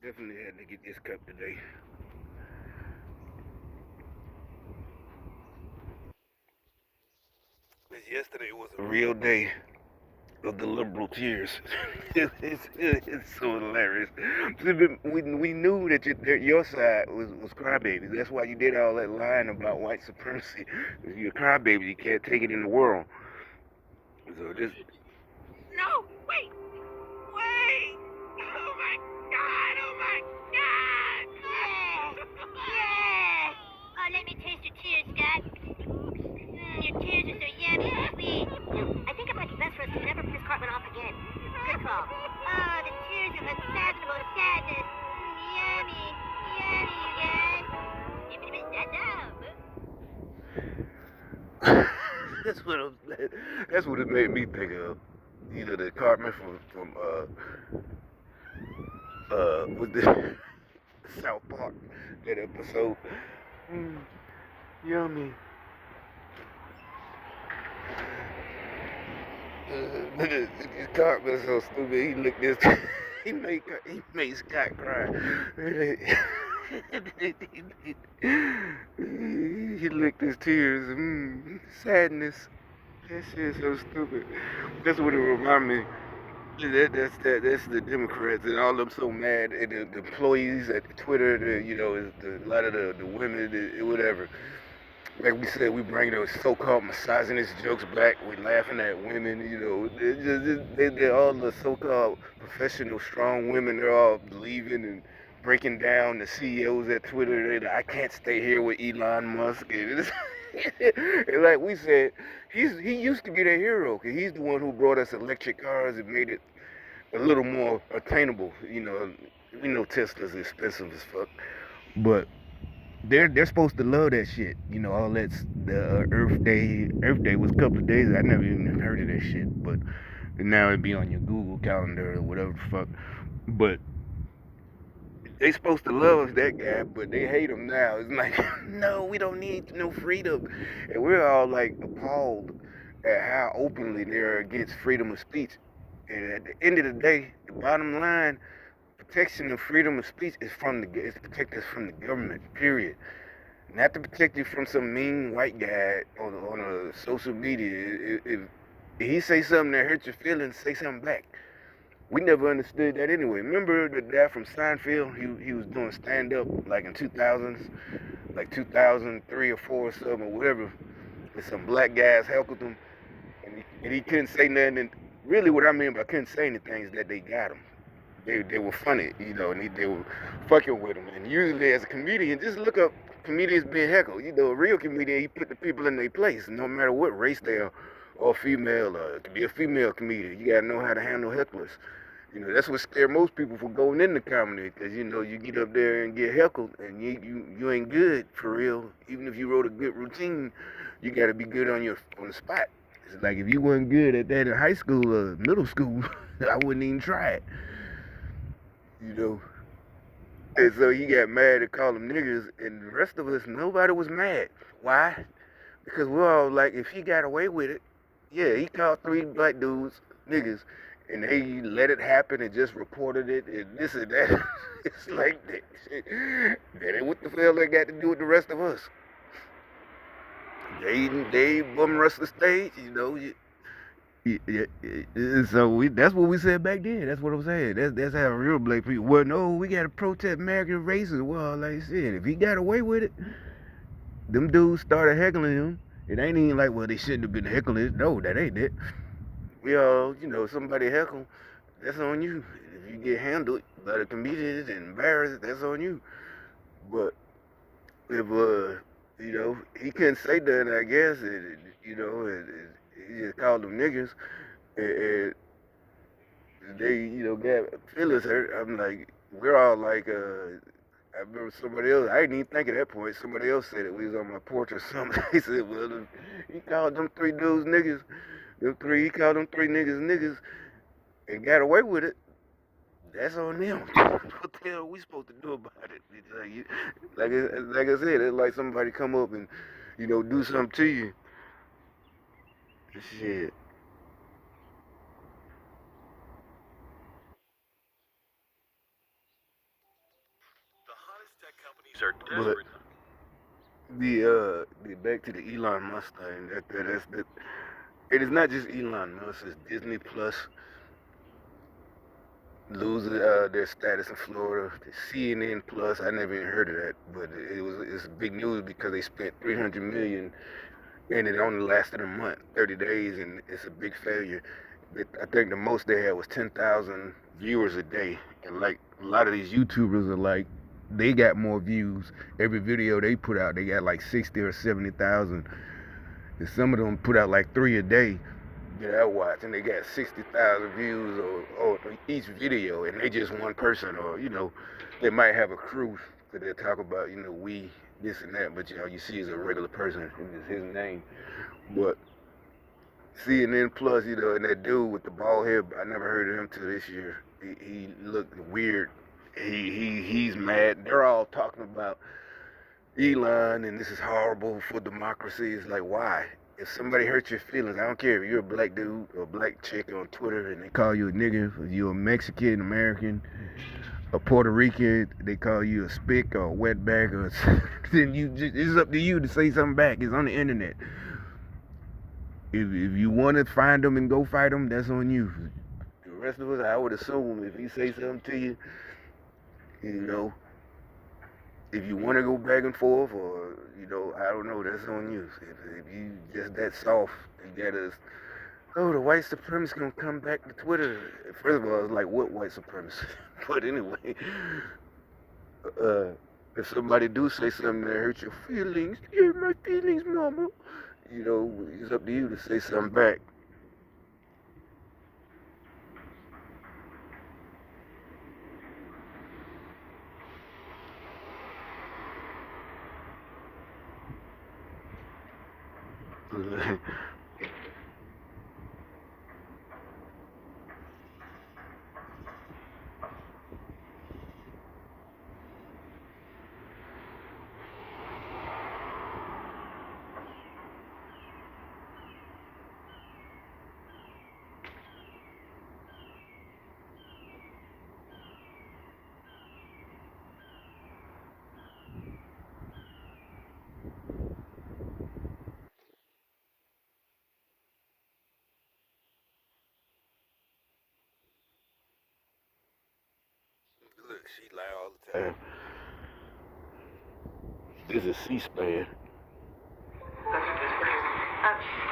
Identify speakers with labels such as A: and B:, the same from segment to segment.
A: definitely had to get this cup today. Yesterday was a real day of the liberal tears. It's so hilarious. We knew that your side was crybabies. That's why you did all that lying about white supremacy. You're a crybaby. You can't take it in the world. So this. No, wait, wait! Oh my God! Oh my God!
B: Yeah! Oh, let me taste your tears, Scott. Your tears are so yummy and sweet. I think it might be best for us to never piss Cartman off again. Good call. Oh, the tears of unfathomable sadness. Yummy. Yummy, you guys.
A: that's what it, that's what it made me think of. You know, the Cartman from with the South Park, that episode. Mm, yummy. Cartman's so stupid. He looked this. He made Scott cry. He licked his tears. Sadness. That shit is so stupid. That's what it remind me. That's the Democrats and all of them so mad at the employees at Twitter. A lot of the women, whatever. Like we said, we bring those so-called misogynist jokes back. We laughing at women. They're all the so-called professional, strong women. They're all leaving and breaking down the CEOs at Twitter. They're like, I can't stay here with Elon Musk. And like we said, he used to be the hero because he's the one who brought us electric cars and made it a little more attainable. We know Tesla's expensive as fuck, but they're supposed to love that shit. All that's the Earth Day. Earth Day was a couple of days. I never even heard of that shit, but now it'd be on your Google calendar or whatever the fuck. But they supposed to love that guy, but they hate him now. It's like, no, we don't need no freedom, and we're all like appalled at how openly they're against freedom of speech. And at the end of the day, the bottom line, protection of freedom of speech is to protect us from the government. Period. Not to protect you from some mean white guy on a social media. If he say something that hurts your feelings, say something back. We never understood that anyway. Remember the guy from Seinfeld? He was doing stand up like in 2000s, like 2003 or 4 or something or whatever. And some black guys heckled him, and he couldn't say nothing. And really, what I mean by couldn't say anything is that they got him. They were funny, and they were fucking with him. And usually, as a comedian, just look up comedians being heckled. A real comedian, he put the people in their place, no matter what race they are, or female. It could be a female comedian. You gotta know how to handle hecklers. That's what scared most people from going into comedy, because you get up there and get heckled, and you ain't good for real. Even if you wrote a good routine, you gotta be good on the spot. It's like if you weren't good at that in high school or middle school, I wouldn't even try it. You know. And so he got mad and called them niggers, and the rest of us, nobody was mad. Why? Because we're all like, if he got away with it, yeah, he called 3 black dudes niggas, and they let it happen and just reported it and this and that. It's like that shit. That ain't what the hell they got to do with the rest of us. They bum rush the stage, So that's what we said back then. That's what I'm saying. That's how real black people. Well, no, we gotta protest American racism. Well, like I said, if he got away with it, them dudes started heckling him. It ain't even like, well, they shouldn't have been heckling. No, that ain't it. We all, somebody heckle, that's on you. If you get handled by the comedians and embarrassed, that's on you. But if he couldn't say that, I guess, he just called them niggas, and they, got feelings hurt. I'm like, we're all like, I remember somebody else, I didn't even think at that point, somebody else said it, we was on my porch or something. He said, well, he called them 3 dudes niggas, he called them 3 niggas, and got away with it. That's on them. What the hell are we supposed to do about it? Like I said, it's like somebody come up and, do something to you. Shit. But the back to the Elon Musk thing. That's that. It is not just Elon Musk. It's Disney Plus losing their status in Florida. The CNN Plus. I never even heard of that, but it's big news because they spent 300 million and it only lasted a month, 30 days, and it's a big failure. I think the most they had was 10,000 viewers a day, and like a lot of these YouTubers are like, they got more views every video they put out. They got like 60 or 70,000, and some of them put out like 3 a day that I watch, and they got 60,000 views or each video, and they just one person, or they might have a crew that they talk about, we this and that, but you see is a regular person, and it's his name. But CNN Plus, and that dude with the bald head, I never heard of him till this year. He looked weird. He's mad. They're all talking about Elon and this is horrible for democracy. It's like, why? If somebody hurts your feelings, I don't care if you're a black dude or a black chick on Twitter and they call you a nigger, or you're a Mexican American, a Puerto Rican, they call you a spick or a wetback, or then it's up to you to say something back. It's on the internet. If you want to find them and go fight them, that's on you. The rest of us, I would assume, if he say something to you, if you want to go back and forth, or I don't know, that's on you. If you just that soft, you gotta. Oh, the white supremacists gonna come back to Twitter. First of all, it's like, what white supremacists? But anyway, if somebody do say something that hurt your feelings, yeah, my feelings, mama. It's up to you to say something back. Look, she lie all the time. This is C-SPAN.
C: Do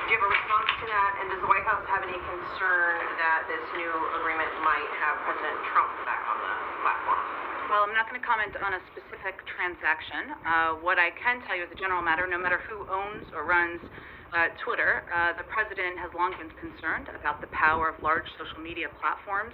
C: you have a response to that? And does the White House have any concern that this new agreement might have President Trump back on the platform?
D: Well, I'm not going to comment on a specific transaction. What I can tell you as a general matter, no matter who owns or runs Twitter, the president has long been concerned about the power of large social media platforms,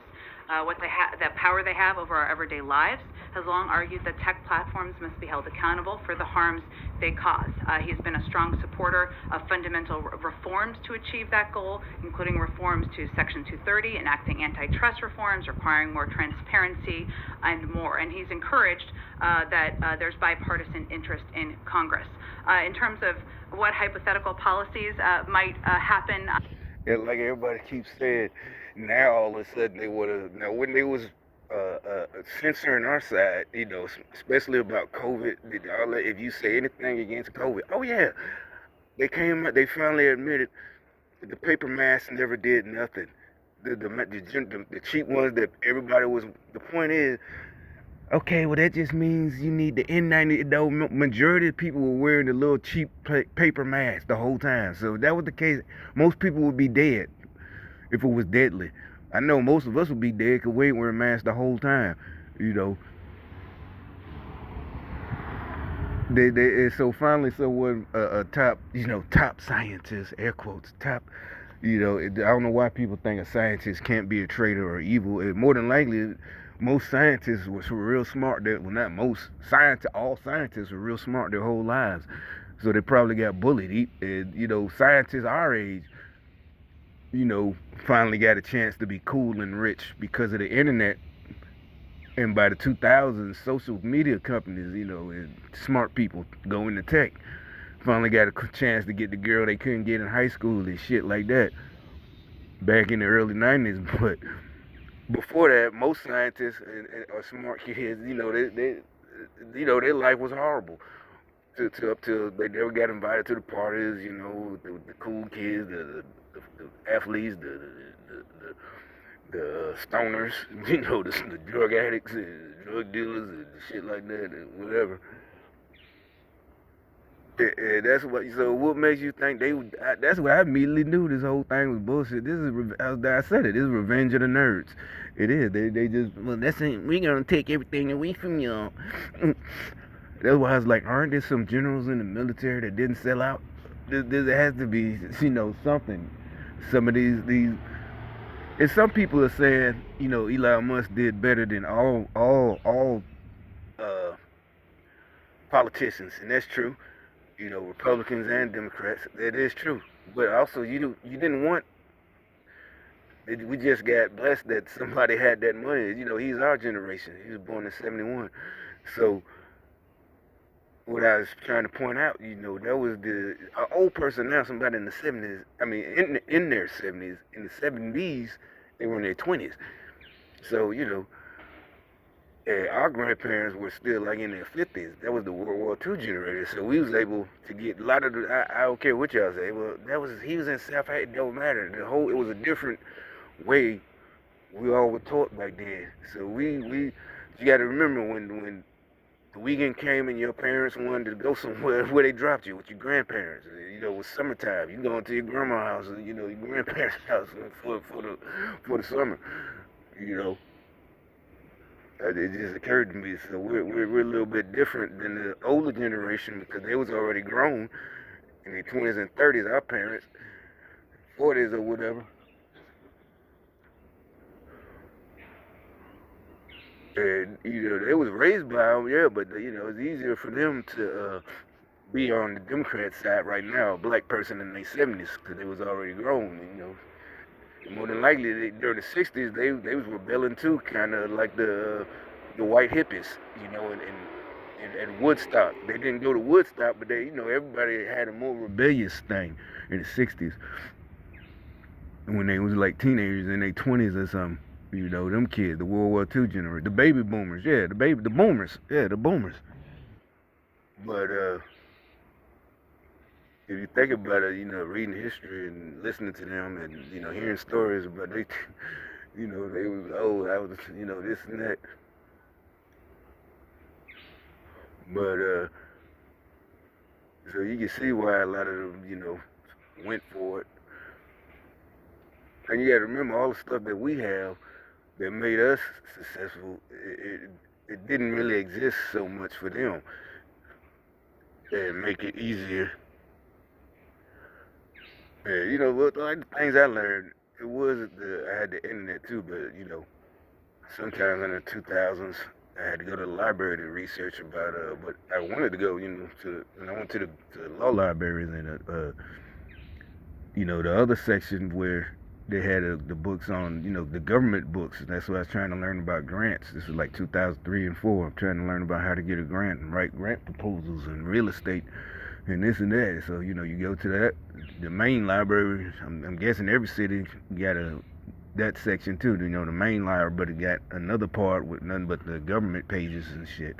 D: the power they have over our everyday lives, has long argued that tech platforms must be held accountable for the harms they cause. He's been a strong supporter of fundamental reforms to achieve that goal, including reforms to Section 230, enacting antitrust reforms, requiring more transparency, and more. And he's encouraged that there's bipartisan interest in Congress. In terms of what hypothetical policies might happen.
A: And like everybody keeps saying, now all of a sudden they would have. Now when they was censoring our side, especially about COVID, if you say anything against COVID, oh yeah, they came out. They finally admitted that the paper masks never did nothing. The cheap ones that everybody was. The point is, okay, well that just means you need the N90. Though majority of people were wearing the little cheap paper mask the whole time. So if that was the case, most people would be dead if it was deadly. I know most of us would be dead because we ain't wearing masks the whole time. So finally someone a top top scientist, air quotes, top. I don't know why people think a scientist can't be a traitor or evil. More than likely, most scientists were real smart. Not most scientists, all scientists were real smart their whole lives. So they probably got bullied. Scientists our age, finally got a chance to be cool and rich because of the internet. And by the 2000s, social media companies, and smart people go into tech, finally got a chance to get the girl they couldn't get in high school and shit like that back in the early 90s. But before that, most scientists are smart kids. their life was horrible. To up till they never got invited to the parties, the cool kids, the athletes, the stoners, the drug addicts and drug dealers and shit like that and whatever. And that's what. So what makes you think they? That's what I immediately knew. This whole thing was bullshit. This is. I said it. This is revenge of the nerds. It is. They just. Well, that's it. We gonna take everything away from y'all. That's why I was like, aren't there some generals in the military that didn't sell out? There has to be, something. Some of these. And some people are saying, Elon Musk did better than all uh, politicians, and that's true. Republicans and Democrats. That is true. But also, you didn't want. We just got blessed that somebody had that money. He's our generation. He was born in '71. So what I was trying to point out, that was the old person now. Somebody in the '70s. I mean, in their '70s. In the '70s, they were in their 20s. So our grandparents were still like in their 50s. That was the World War II generation. So we was able to get a lot of the. I don't care what y'all say. Well, he was in South. It don't matter. It was a different way we all were taught back then. So you got to remember when the weekend came and your parents wanted to go somewhere where they dropped you with your grandparents. It was summertime. You going to your grandma's house, your grandparents' house for the summer. It just occurred to me. So we're a little bit different than the older generation because they was already grown in their 20s and 30s. Our parents, 40s or whatever. And they was raised by them, yeah, but it's easier for them to be on the Democrat side right now, a black person in their 70s, because they was already grown. More than likely, during the '60s, they was rebelling too, kind of like the white hippies, and Woodstock. They didn't go to Woodstock, but everybody had a more rebellious thing in the '60s when they was like teenagers in their 20s or something. Them kids, the World War II generation, the baby boomers, yeah, the boomers, yeah, the boomers. But if you think about it, reading history and listening to them and hearing stories about they, they was I was this and that. But so you can see why a lot of them, went for it. And you got to remember all the stuff that we have that made us successful. It didn't really exist so much for them, and make it easier. Yeah, what like the things I learned. It was I had the internet too, but sometimes in the 2000s I had to go to the library to research about but I wanted to go, and I went to the law libraries and the other section where they had the books on, the government books. And that's what I was trying to learn about grants. This was like 2003 and 4. I'm trying to learn about how to get a grant and write grant proposals and real estate and this and that. So, you go to the main library. I'm guessing every city got that section too, the main library, but it got another part with nothing but the government pages and shit.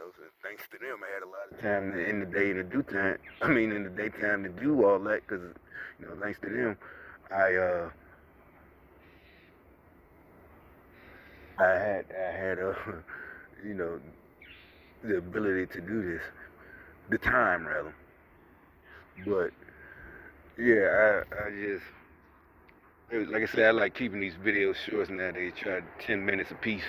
A: So thanks to them, I had a lot of time in the day to do time. I mean, in the daytime to do all that, because thanks to them, I I had you know, the ability to do this, the time rather. But yeah, I just like I said, I like keeping these videos short nowadays. Try 10 minutes a piece.